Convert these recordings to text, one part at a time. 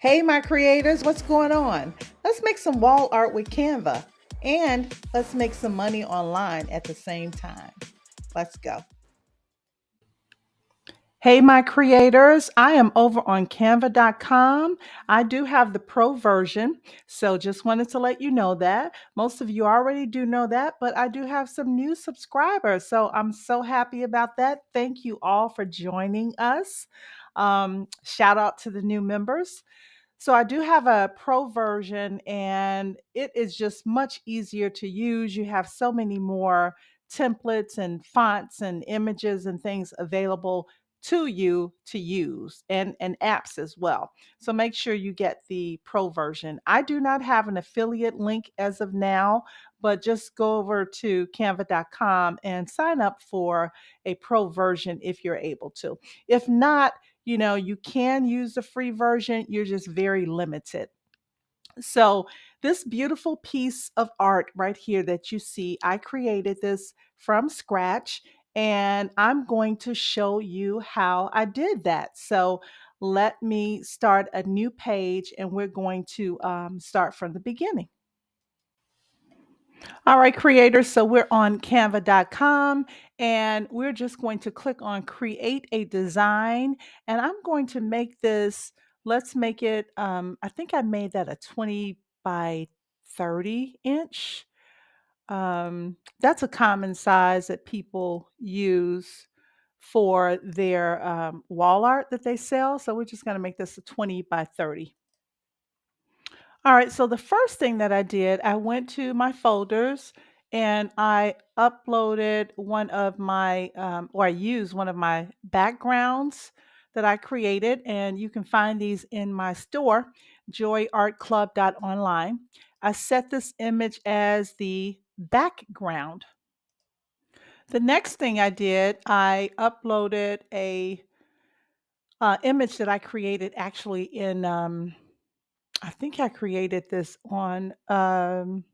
Hey, my creators, what's going on? Let's make some wall art with Canva and let's make some money online at the same time. Let's go. Hey, my creators, I am over on canva.com. I do have the pro version, so just wanted to let you know that. Most of you already do know that, but I do have some new subscribers, so I'm so happy about that. Thank you all for joining us. Shout out to the new members. So I do have a pro version and it is just much easier to use. You have so many more templates and fonts and images and things available to you to use and apps as well. So make sure you get the pro version. I do not have an affiliate link as of now, but just go over to canva.com and sign up for a pro version if you're able to. If not, you can use the free version, you're just very limited. So, this beautiful piece of art right here that you see, I created this from scratch and I'm going to show you how I did that. So, let me start a new page and we're going to start from the beginning. All right, creators. So we're on canva.com and we're just going to click on create a design. And I'm going to make this, let's make it, I think I made that a 20 by 30 inch. That's a common size that people use for their wall art that they sell. So we're just going to make this a 20 by 30. All right, so the first thing that I did, I went to my folders and I uploaded one of my, or I used one of my backgrounds that I created, and you can find these in my store, joyartclub.online. I set this image as the background. The next thing I did, I uploaded a image that I created actually in, I think I created this on, I'm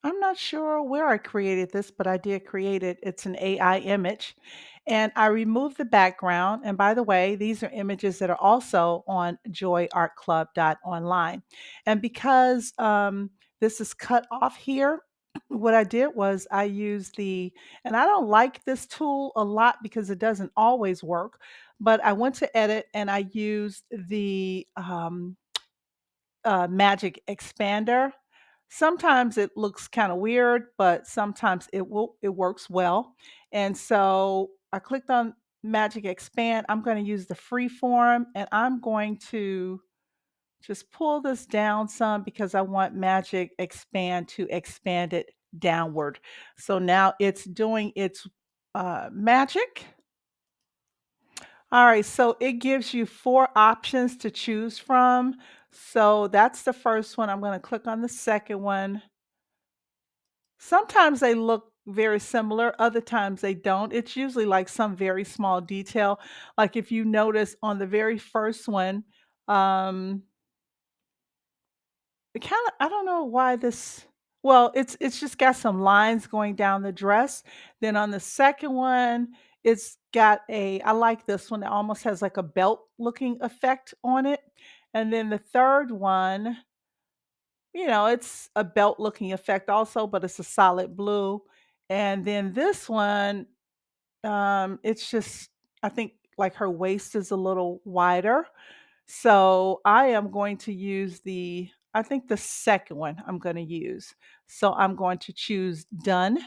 not sure where I created this, but I did create it. It's an AI image. And I removed the background. And by the way, these are images that are also on joyartclub.online. And because this is cut off here, what I did was I used and I don't like this tool a lot because it doesn't always work, but I went to edit and I used the magic expander. Sometimes it looks kind of weird, but sometimes it works well. And so I clicked on magic expand. I'm going to use the free form and I'm going to just pull this down some because I want magic expand to expand it downward. So now it's doing its magic. All right, so it gives you 4 options to choose from. So that's the first one. I'm gonna click on the second one. Sometimes they look very similar, other times they don't. It's usually like some very small detail. Like if you notice on the very first one, um, it kinda I don't know why this well, it's just got some lines going down the dress. Then on the second one, it's got I like this one, it almost has like a belt looking effect on it. And then the third one, it's a belt looking effect also, but it's a solid blue. And then this one, it's just I think like her waist is a little wider. So I am going to use I think the second one I'm going to use. So I'm going to choose done.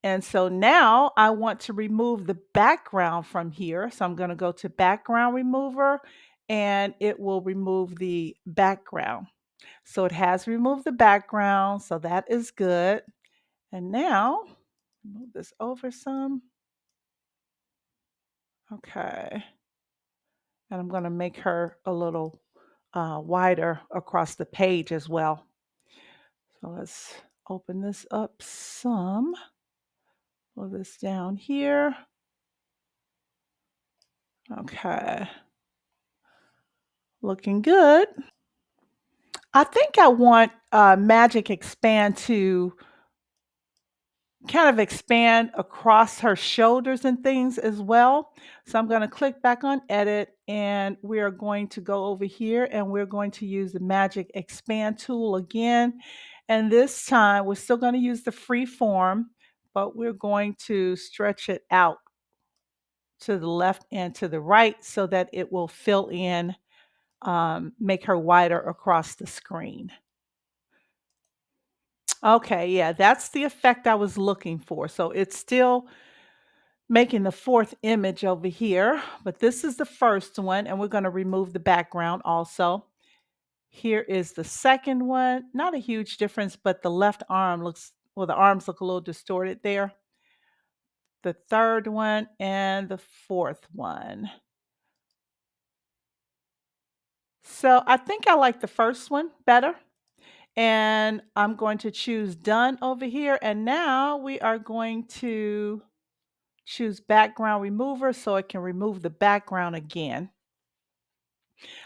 And so now I want to remove the background from here. So I'm going to go to background remover and it will remove the background. So it has removed the background. So that is good. And now move this over some. Okay. And I'm going to make her a little wider across the page as well. So let's open this up some. Pull this down here. Okay. Looking good. I think I want Magic Expand to kind of expand across her shoulders and things as well. So I'm going to click back on edit and we are going to go over here and we're going to use the magic expand tool again. And this time we're still going to use the free form, but we're going to stretch it out to the left and to the right so that it will fill in, make her wider across the screen. Okay, yeah, that's the effect I was looking for. So it's still making the fourth image over here, but this is the first one, and we're going to remove the background also. Here is the second one. Not a huge difference, but the left arm looks, well, the arms look a little distorted there. The third one and the fourth one. So I think I like the first one better. And I'm going to choose done over here. And now we are going to choose background remover so it can remove the background again.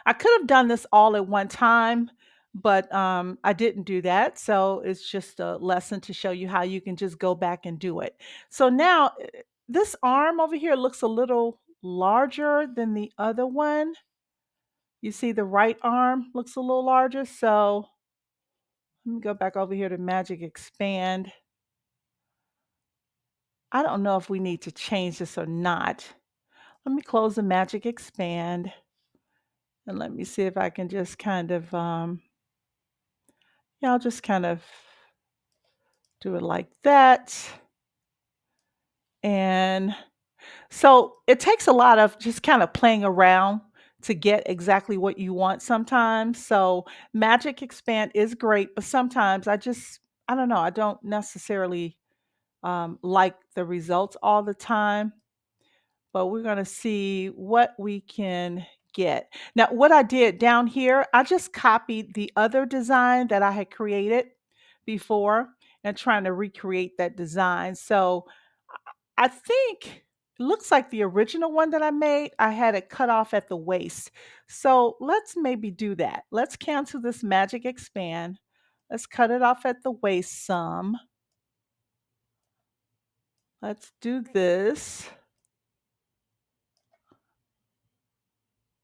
I could have done this all at one time, but I didn't do that. So it's just a lesson to show you how you can just go back and do it. So now this arm over here looks a little larger than the other one. You see the right arm looks a little larger. So let me go back over here to Magic Expand. I don't know if we need to change this or not. Let me close the Magic Expand and let me see if I can just kind of, yeah, I'll just kind of do it like that. And so it takes a lot of just kind of playing around to get exactly what you want sometimes. So Magic Expand is great, but sometimes I don't know, I don't necessarily like the results all the time. But we're going to see what we can get. Now, what I did down here, I just copied the other design that I had created before and trying to recreate that design. So I think it looks like the original one that I made, I had it cut off at the waist. So let's maybe do that. Let's cancel this Magic Expand. Let's cut it off at the waist some. Let's do this.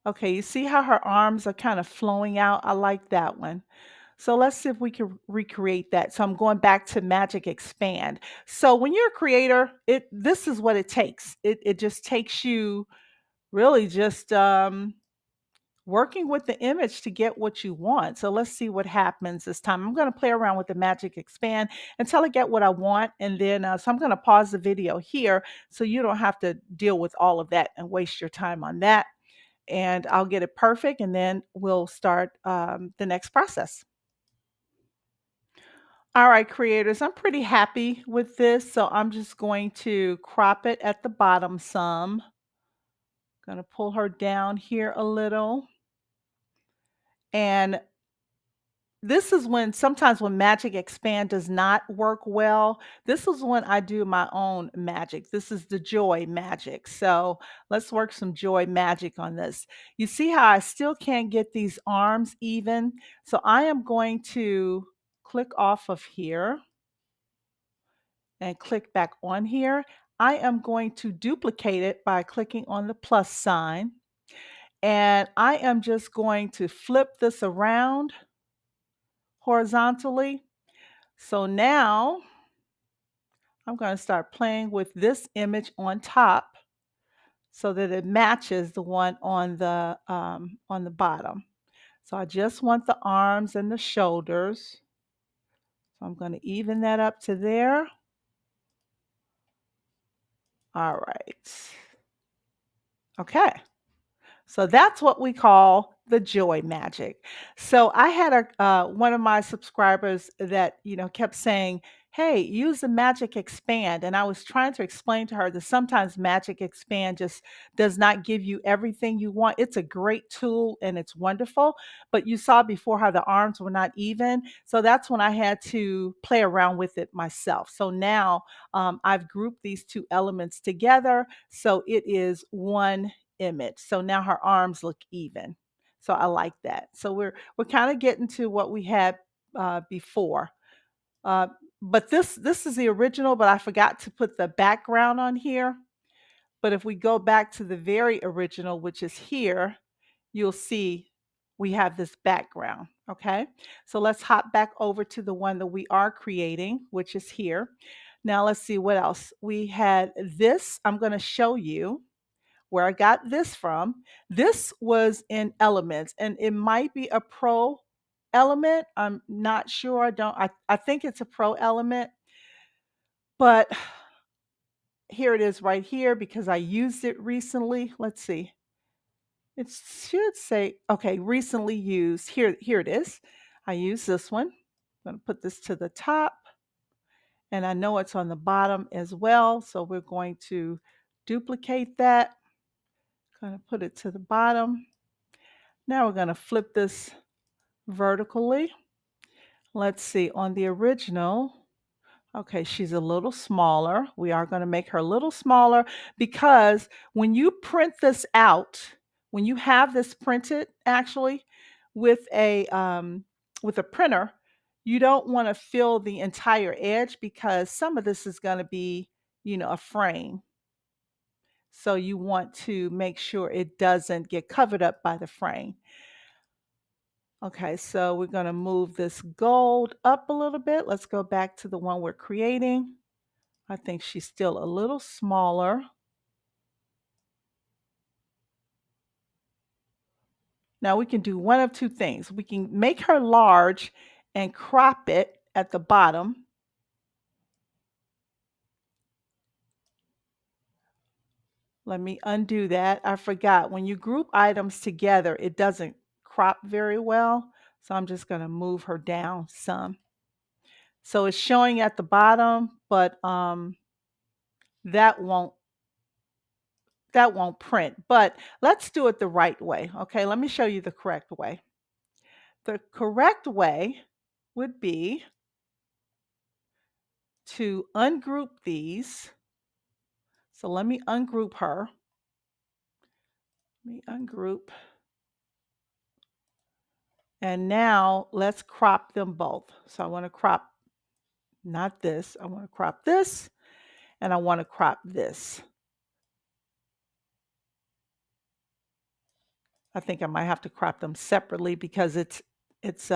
Okay, you see how her arms are kind of flowing out? I like that one. So let's see if we can recreate that. So I'm going back to Magic Expand. So when you're a creator, this is what it takes. It just takes you really just working with the image to get what you want. So let's see what happens this time. I'm going to play around with the Magic Expand until I get what I want. And then, so I'm going to pause the video here so you don't have to deal with all of that and waste your time on that. And I'll get it perfect and then we'll start the next process. All right, creators, I'm pretty happy with this. So I'm just going to crop it at the bottom some. Going to pull her down here a little. And this is when sometimes when Magic Expand does not work well, this is when I do my own magic. This is the joy magic. So let's work some joy magic on this. You see how I still can't get these arms even? So I am going to click off of here and click back on here. I am going to duplicate it by clicking on the plus sign. And I am just going to flip this around horizontally. So now I'm going to start playing with this image on top so that it matches the one on the bottom. So I just want the arms and the shoulders. So I'm going to even that up to there. All right. Okay. So that's what we call the joy magic. So I had one of my subscribers that kept saying, "Hey, use the Magic Expand," and I was trying to explain to her that sometimes Magic Expand just does not give you everything you want. It's a great tool and it's wonderful, but you saw before how the arms were not even. So that's when I had to play around with it myself. So now I've grouped these two elements together, so it is one image. So now her arms look even. So I like that. So we're kind of getting to what we had before. Uh, but this is the original, but I forgot to put the background on here. But if we go back to the very original, which is here, you'll see we have this background, okay? So let's hop back over to the one that we are creating, which is here. Now let's see what else. We had this, I'm gonna show you where I got this from. This was in Elements, and it might be a pro element. I'm not sure. I think it's a pro element, but here it is right here because I used it recently. Let's see. It should say, okay, recently used. Here it is. I use this one. I'm going to put this to the top, and I know it's on the bottom as well. So we're going to duplicate that. Going to put it to the bottom. Now we're going to flip this vertically. Let's see, on the original, okay, she's a little smaller. We are going to make her a little smaller because when you print this out, when you have this printed actually with a printer, you don't want to fill the entire edge because some of this is going to be, a frame. So you want to make sure it doesn't get covered up by the frame. Okay, so we're going to move this gold up a little bit. Let's go back to the one we're creating. I think she's still a little smaller. Now we can do one of two things. We can make her large and crop it at the bottom. Let me undo that. I forgot. When you group items together, it doesn't crop very well. So I'm just going to move her down some. So it's showing at the bottom, but that won't that won't print. But let's do it the right way. Okay, let me show you the correct way. The correct way would be to ungroup these. So let me ungroup her. Let me ungroup. And now let's crop them both. So I want to crop not this. I want to crop this and I want to crop this. I think I might have to crop them separately because it's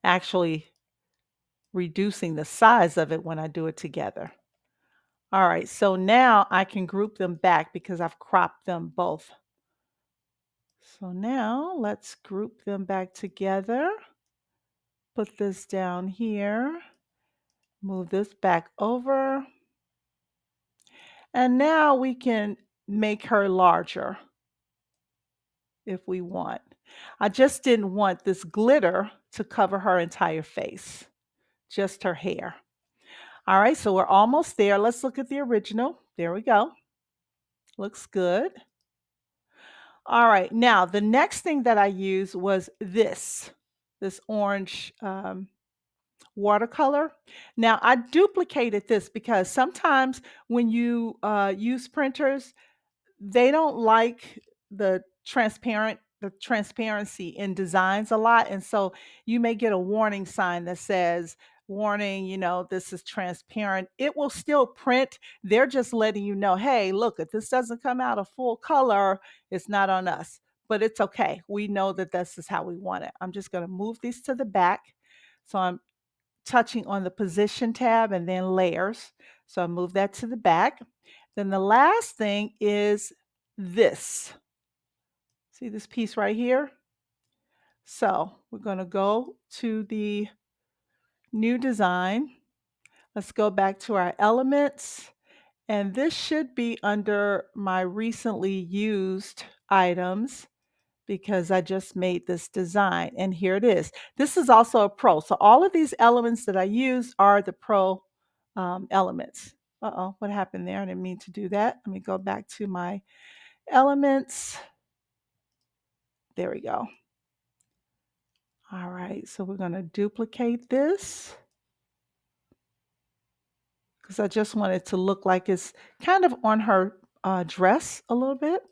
actually reducing the size of it when I do it together. All right, so now I can group them back because I've cropped them both. So now let's group them back together. Put this down here. Move this back over. And now we can make her larger if we want. I just didn't want this glitter to cover her entire face, just her hair. All right, so we're almost there. Let's look at the original. There we go. Looks good. All right, now the next thing that I used was this orange watercolor. Now I duplicated this because sometimes when you use printers, they don't like the transparency in designs a lot, and so you may get a warning sign that says, warning, this is transparent. It will still print. They're just letting you know, hey, look, if this doesn't come out a full color, it's not on us. But it's okay. We know that this is how we want it. I'm just going to move these to the back. So I'm touching on the position tab and then layers. So I move that to the back. Then the last thing is this. See this piece right here? So we're going to go to the new design. Let's go back to our elements. And this should be under my recently used items because I just made this design. And here it is. This is also a pro. So all of these elements that I use are the pro elements. Uh-oh, what happened there? I didn't mean to do that. Let me go back to my elements. There we go. All right, so we're going to duplicate this because I just want it to look like it's kind of on her dress a little bit.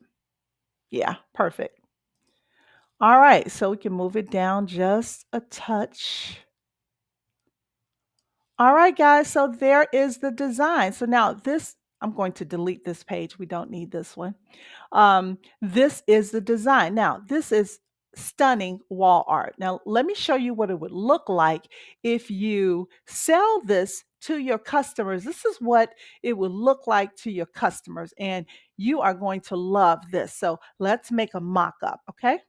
Yeah, perfect. All right, so we can move it down just a touch. All right, guys, so there is the design. So now this, I'm going to delete this page. We don't need this one. This is the design. Now, this is stunning wall art. Now, let me show you what it would look like if you sell this to your customers. This is what it would look like to your customers, and you are going to love this. So let's make a mock up, okay?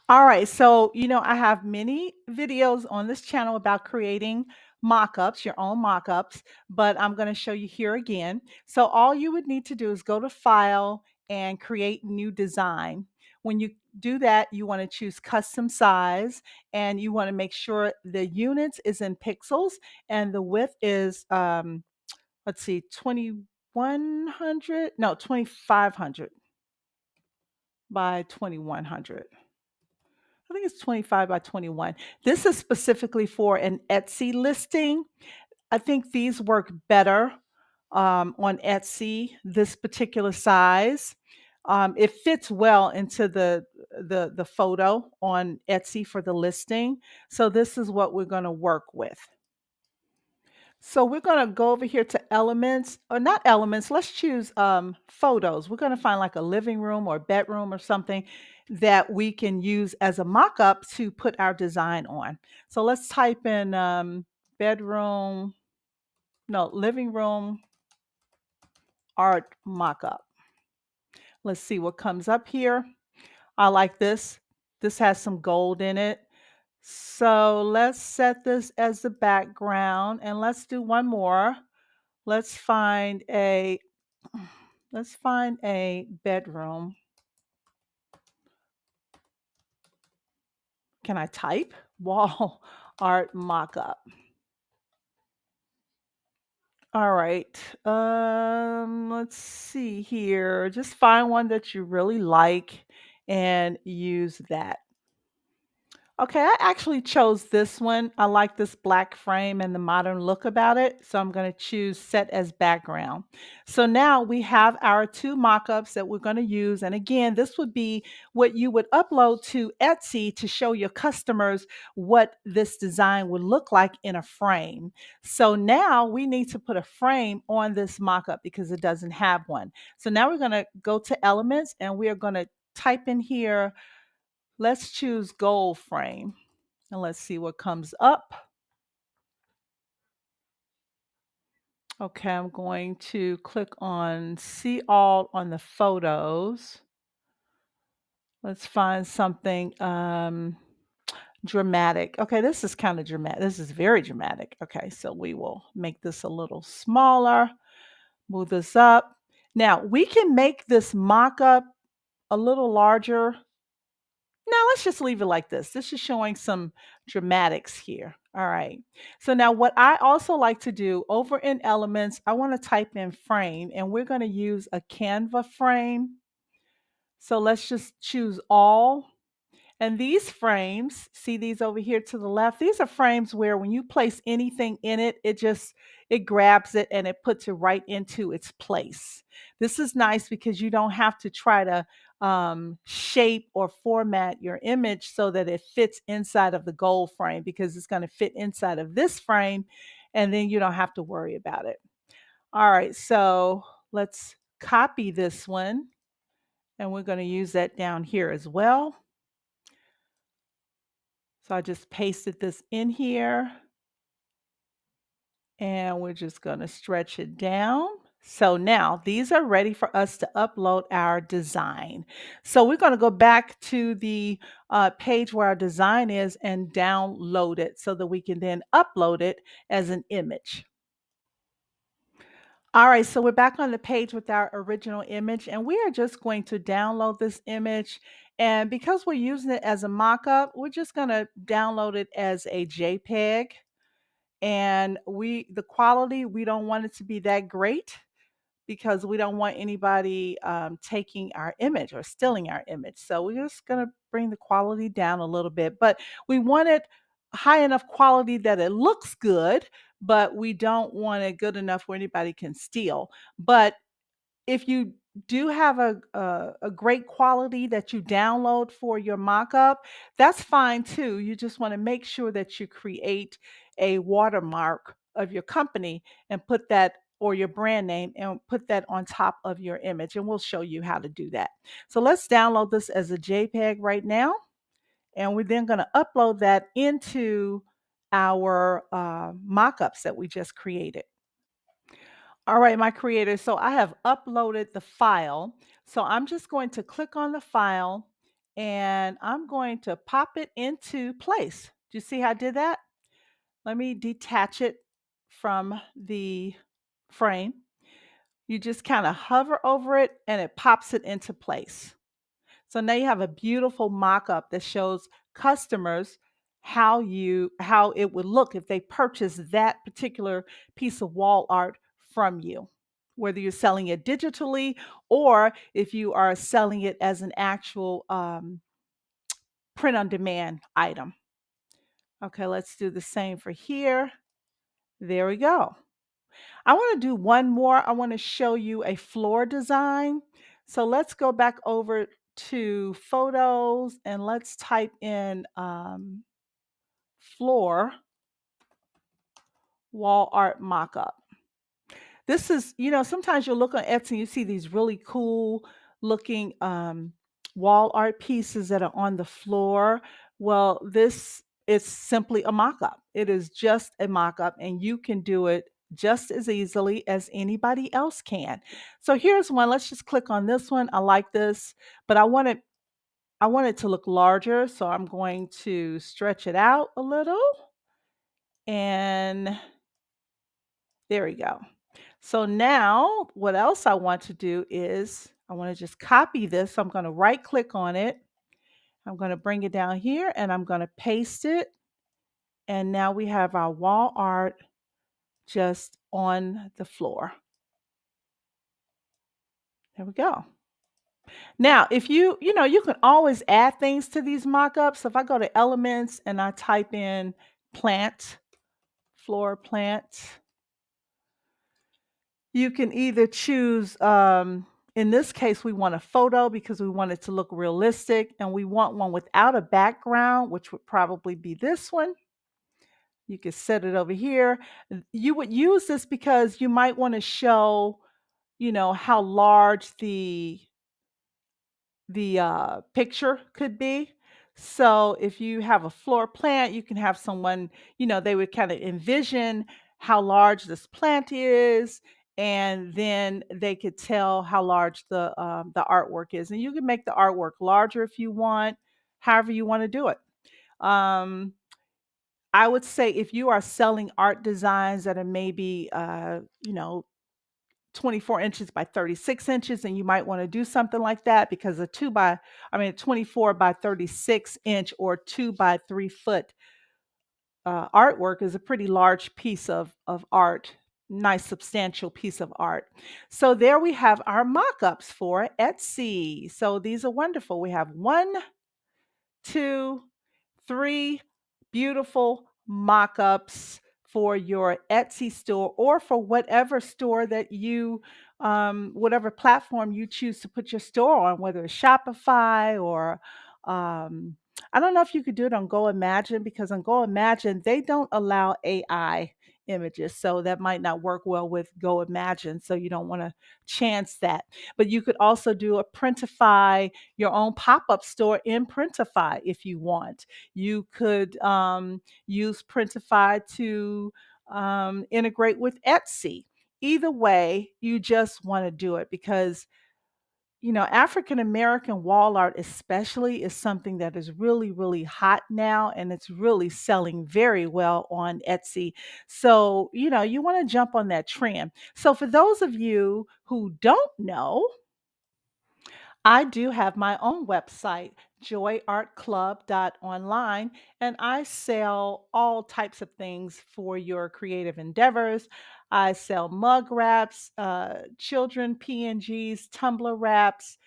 All right, so I have many videos on this channel about creating mock-ups, your own mock-ups, but I'm going to show you here again. So all you would need to do is go to File and Create New Design. When you do that, you want to choose Custom Size, and you want to make sure the units is in pixels and the width is, let's see, 2100, no, 2500 by 2100. I think it's 25 by 21. This is specifically for an Etsy listing. I think these work better on Etsy, this particular size. It fits well into the photo on Etsy for the listing. So this is what we're going to work with. So we're going to go over here to elements, or not elements. Let's choose photos. We're going to find like a living room or bedroom or something that we can use as a mock-up to put our design on. So let's type in bedroom, no, living room art mock-up. Let's see what comes up here. I like this. This has some gold in it. So let's set this as the background, and let's do one more. Let's find a let's find a bedroom. Can I type? Wall art mock-up. All right. Let's see here. Just find one that you really like and use that. Okay, I actually chose this one. I like this black frame and the modern look about it. So I'm going to choose set as background. So now we have our two mock-ups that we're going to use. And again, this would be what you would upload to Etsy to show your customers what this design would look like in a frame. So now we need to put a frame on this mock-up because it doesn't have one. So now we're going to go to elements and we are going to type in here. Let's choose gold frame and let's see what comes up. Okay, I'm going to click on see all on the photos. Let's find something dramatic. Okay, this is kind of dramatic. This is very dramatic. Okay, so we will make this a little smaller, move this up. Now we can make this mock-up a little larger. Now let's just leave it like this. This is showing some dramatics here. All right. So now what I also like to do over in elements, I want to type in frame and we're going to use a Canva frame. So let's just choose all. And these frames, see these over here to the left? These are frames where when you place anything in it, it grabs it and it puts it right into its place. This is nice because you don't have to try to shape or format your image so that it fits inside of the gold frame because it's going to fit inside of this frame and then you don't have to worry about it. All right, so let's copy this one and we're going to use that down here as well. So I just pasted this in here and we're just going to stretch it down. So now these are ready for us to upload our design. So we're going to go back to the page where our design is and download it so that we can then upload it as an image. All right, so we're back on the page with our original image and we are just going to download this image. And because we're using it as a mock-up, we're just going to download it as a JPEG. And the quality, we don't want it to be that great because we don't want anybody taking our image or stealing our image. So we're just going to bring the quality down a little bit, but we want it high enough quality that it looks good, but we don't want it good enough where anybody can steal. But if you do have a great quality that you download for your mock-up, that's fine too. You just want to make sure that you create a watermark of your company and put that, or your brand name, and put that on top of your image. And we'll show you how to do that. So let's download this as a JPEG right now. And we're then going to upload that into our mockups that we just created. All right, my creators. So I have uploaded the file. So I'm just going to click on the file and I'm going to pop it into place. Do you see how I did that? Let me detach it from the frame. You just kind of hover over it and it pops it into place. So now you have a beautiful mock-up that shows customers how it would look if they purchase that particular piece of wall art from you. Whether you're selling it digitally or if you are selling it as an actual print on demand item. Okay, let's do the same for here. There we go. I want to do one more. I want to show you a floor design. So let's go back over to photos and let's type in floor wall art mockup. This is, sometimes you'll look on Etsy and you see these really cool looking wall art pieces that are on the floor. Well, this is simply a mock-up. It is just a mock-up and you can do it just as easily as anybody else can. So here's one. Let's just click on this one. I like this, but I want it to look larger, so I'm going to stretch it out a little. And there we go. So now what else I want to do is I want to just copy this. So I'm going to right click on it. I'm going to bring it down here and I'm going to paste it. And now we have our wall art just on the floor. There we go. Now, if you can always add things to these mock-ups. So if I go to elements and I type in plant, floor plant, you can either choose, in this case, we want a photo because we want it to look realistic, and we want one without a background, which would probably be this one. You can set it over here. You would use this because you might want to show, how large the picture could be. So if you have a floor plant, you can have someone, they would kind of envision how large this plant is, and then they could tell how large the artwork is. And you can make the artwork larger if you want, however you want to do it. Um, I would say if you are selling art designs that are maybe, 24 inches by 36 inches, and you might want to do something like that because a 24 by 36 inch or 2 by 3 foot artwork is a pretty large piece of art, nice substantial piece of art. So there we have our mock-ups for Etsy. So these are wonderful. We have 1, 2, 3 beautiful mock-ups for your Etsy store or for whatever store that whatever platform you choose to put your store on, whether it's Shopify or I don't know if you could do it on Go Imagine because on Go Imagine, they don't allow AI images. So that might not work well with Go Imagine. So you don't want to chance that. But you could also do a Printify, your own pop-up store in Printify if you want. You could use Printify to integrate with Etsy. Either way, you just want to do it because African American wall art, especially, is something that is really, really hot now, and it's really selling very well on Etsy. So, you want to jump on that trend. So, for those of you who don't know, I do have my own website, joyartclub.online, and I sell all types of things for your creative endeavors. I sell mug wraps, children PNGs, tumbler wraps,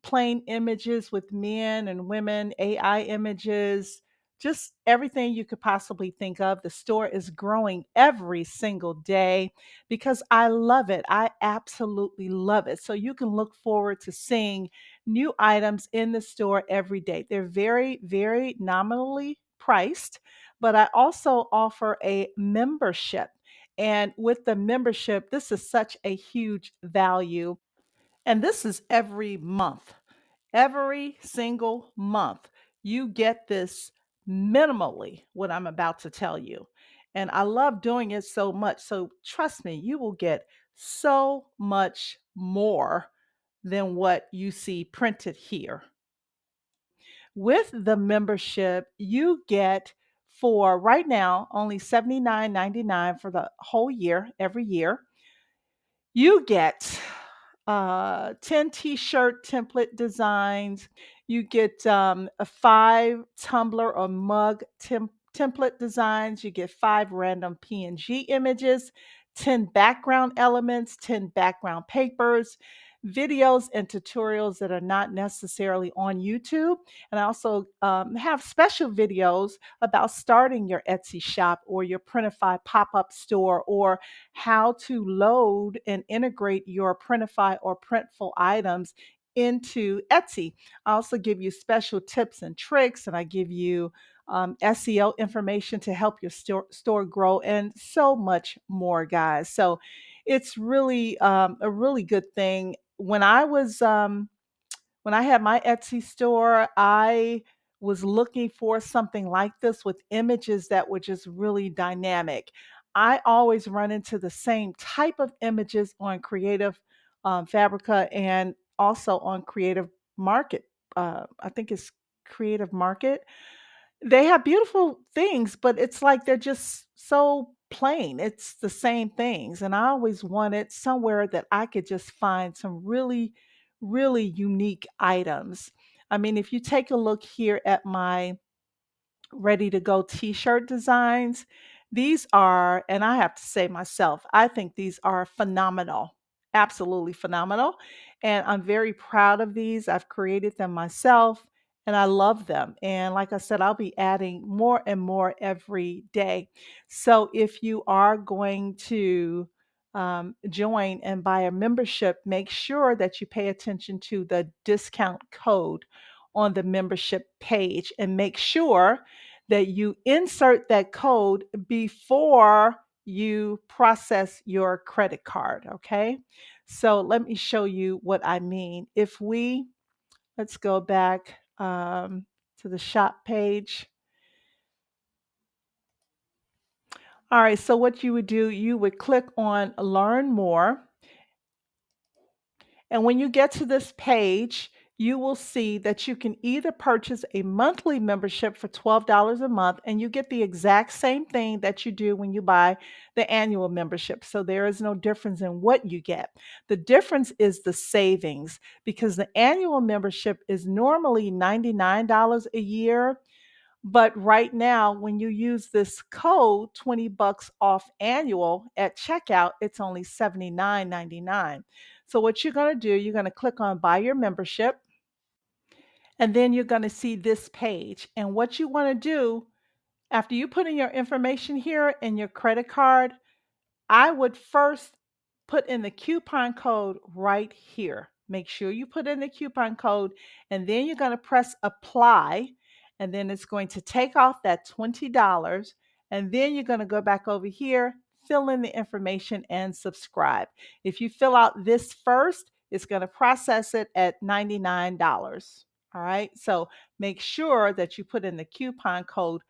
plain images with men and women, AI images, just everything you could possibly think of. The store is growing every single day because I love it. I absolutely love it. So you can look forward to seeing new items in the store every day. They're very, very nominally priced, but I also offer a membership. And with the membership, this is such a huge value. And this is every month. Every single month, you get this minimally, what I'm about to tell you. And I love doing it so much. So trust me, you will get so much more than what you see printed here. With the membership, you get for right now only $79.99 for the whole year, every year. You get 10 t-shirt template designs. You get a 5 tumbler or mug template designs. You get 5 random PNG images, 10 background elements, 10 background papers, videos and tutorials that are not necessarily on YouTube. And I also have special videos about starting your Etsy shop or your Printify pop-up store, or how to load and integrate your Printify or Printful items into Etsy. I also give you special tips and tricks, and I give you SEO information to help your store grow, and so much more, guys. So it's really a really good thing. When I had my Etsy store, I was looking for something like this with images that were just really dynamic. I always run into the same type of images on Creative Fabrica and also on Creative Market. I think it's Creative Market. They have beautiful things, but it's like they're just so plain. It's the same things. And I always wanted somewhere that I could just find some really, really unique items. I mean, if you take a look here at my ready to go t-shirt designs. These are, and I have to say myself, I think these are phenomenal. Absolutely phenomenal. And I'm very proud of these. I've created them myself and I love them. And like I said, I'll be adding more and more every day. So if you are going to join and buy a membership, make sure that you pay attention to the discount code on the membership page, and make sure that you insert that code before you process your credit card. Okay. So let me show you what I mean. Let's go back to the shop page. All right. So what you would do, you would click on learn more. And when you get to this page, you will see that you can either purchase a monthly membership for $12 a month, and you get the exact same thing that you do when you buy the annual membership. So there is no difference in what you get. The difference is the savings, because the annual membership is normally $99 a year. But right now, when you use this code, 20 bucks off annual at checkout, it's only $79.99. So what you're going to do, you're going to click on buy your membership, and then you're going to see this page. And what you want to do after you put in your information here and your credit card, I would first put in the coupon code right here. Make sure you put in the coupon code, and then you're going to press apply, and then it's going to take off that $20, and then you're going to go back over here, fill in the information, and subscribe. If you fill out this first, it's going to process it at $99. All right, so make sure that you put in the coupon code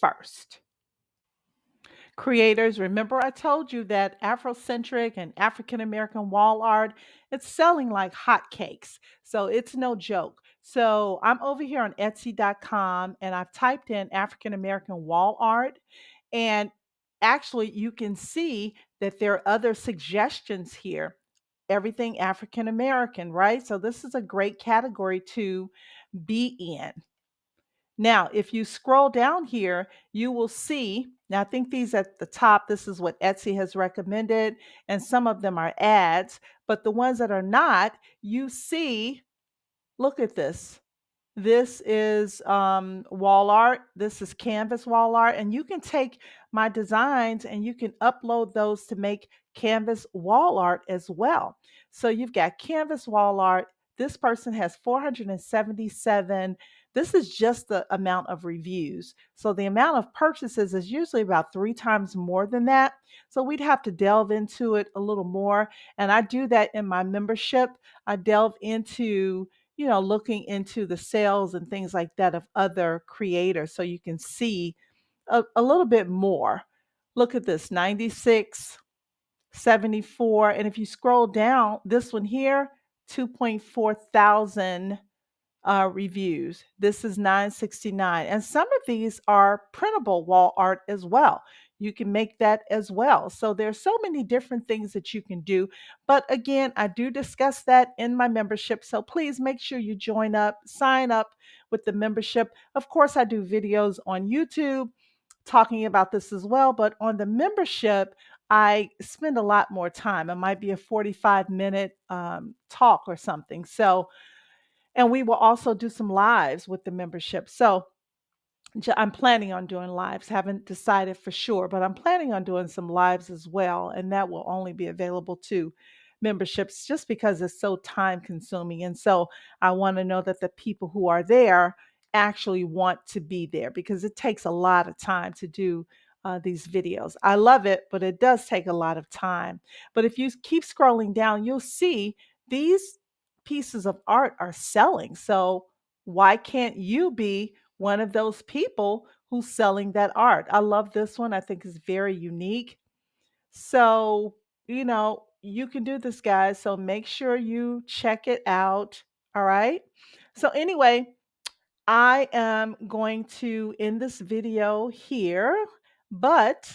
first. Creators, remember I told you that Afrocentric and African American wall art, it's selling like hotcakes. So it's no joke. So I'm over here on Etsy.com and I've typed in African American wall art. And actually, you can see that there are other suggestions here. Everything African American, right? So this is a great category to be in. Now, if you scroll down here, you will see. Now, I think these at the top, this is what Etsy has recommended, and some of them are ads, but the ones that are not, you see, look at this. This is wall art. This is canvas wall art. And you can take my designs and you can upload those to make canvas wall art as well. So you've got canvas wall art, This person has 477. This is just the amount of reviews. So the amount of purchases is usually about 3 times more than that. So we'd have to delve into it a little more. And I do that in my membership. I delve into, looking into the sales and things like that of other creators so you can see a little bit more. Look at this, 96, 74. And if you scroll down, this one here, 2.4 thousand reviews. This is 969. And some of these are printable wall art as well. You can make that as well. So there's so many different things that you can do. But again, I do discuss that in my membership. So please make sure you join up, sign up with the membership. Of course, I do videos on YouTube talking about this as well, but on the membership, I spend a lot more time. It might be a 45-minute talk or something. So, and we will also do some lives with the membership. So, I'm planning on doing lives. Haven't decided for sure, but I'm planning on doing some lives as well. And that will only be available to memberships just because it's so time consuming. And so I want to know that the people who are there actually want to be there because it takes a lot of time to do these videos. I love it, but it does take a lot of time. But if you keep scrolling down, you'll see these pieces of art are selling. So why can't you be one of those people who's selling that art? I love this one. I think it's very unique. So, you can do this, guys. So make sure you check it out. All right. So, anyway, I am going to end this video here, but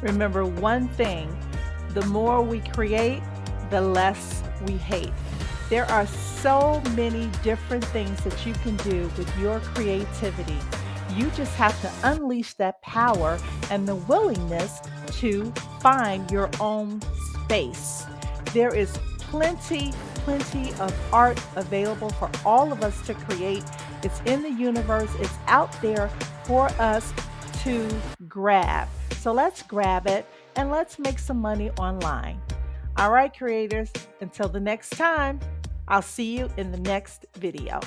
remember one thing: the more we create, the less we hate. There are so many different things that you can do with your creativity. You just have to unleash that power and the willingness to find your own space. There is plenty of art available for all of us to create. It's in the universe, it's out there for us to grab. So let's grab it and let's make some money online. All right, creators, until the next time, I'll see you in the next video.